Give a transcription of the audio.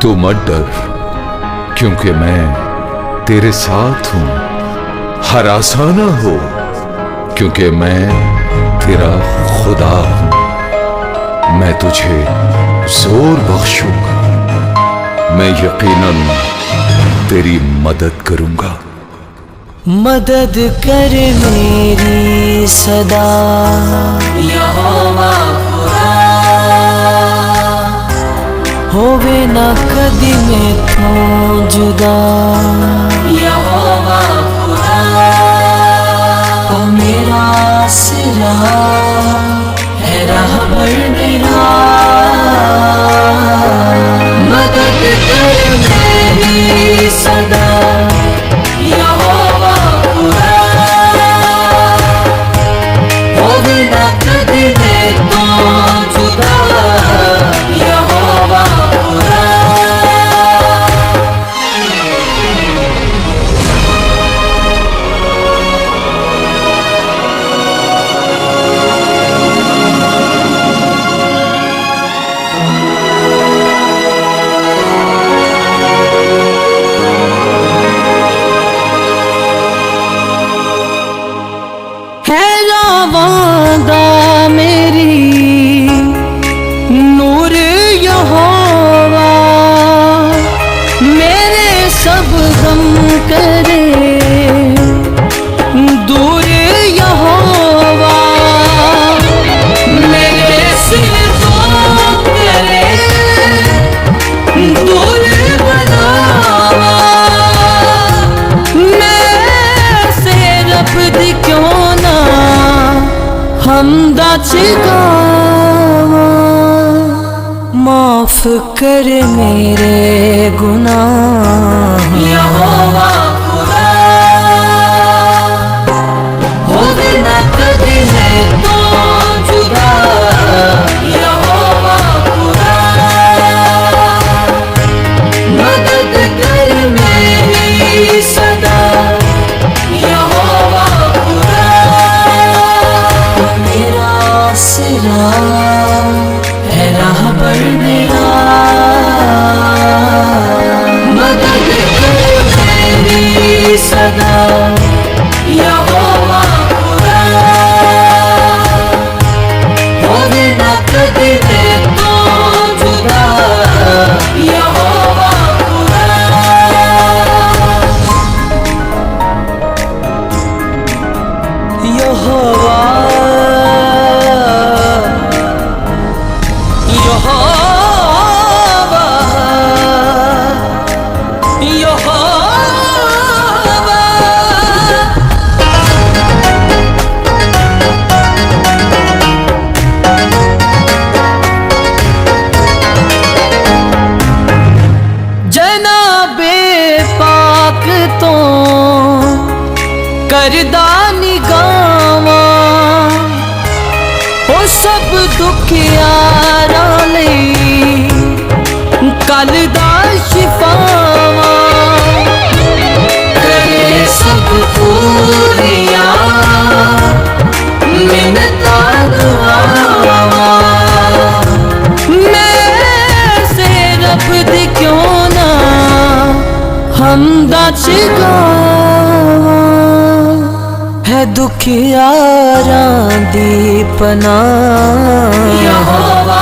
तू मत डर, क्योंकि मैं तेरे साथ हूं। हर आसाना हो, क्योंकि मैं तेरा खुदा हूं। मैं तुझे जोर बख्शूंगा, मैं यकीनन तेरी मदद करूंगा। मदद कर मेरी सदा यहोवा खुदा, होवे ना कदी में तो जुदा यहोवा खुदा। ओ मेरा आसरा है रहबर मेरा, मदद कर मेरी सदा यहोवा खुदा, होवे ना कदी में तो जुदा यहोवा खुदा। वादा मेरी नूर यहोवा, मेरे सब गम करे दूर यहोवा, मेरे सिर को करे दूर बनावा। मैं से रब दी क्यों ना हमदा चिगावा, माफ कर मेरे गुनाह यहोवा खुदा, होवे ना कदी है तो जुदा यहोवा खुदा। मदद कर मेरी सदा यहोवा खुदा, मेरा आसरा है रहबर मेरा, मदद कर मेरी सदा यहोवा खुदा, होवे ना कदी में तो जुदा यहोवा खुदा। यहोवा करदा निगावा, ओ सब दुखियारा लई कल दा शिफावा, करे सब पूरिया मिन्नता दुआवा। मैं से रब दी क्यों ना हमदा चिगावा, है दुखियारा दी पनाह यहोवा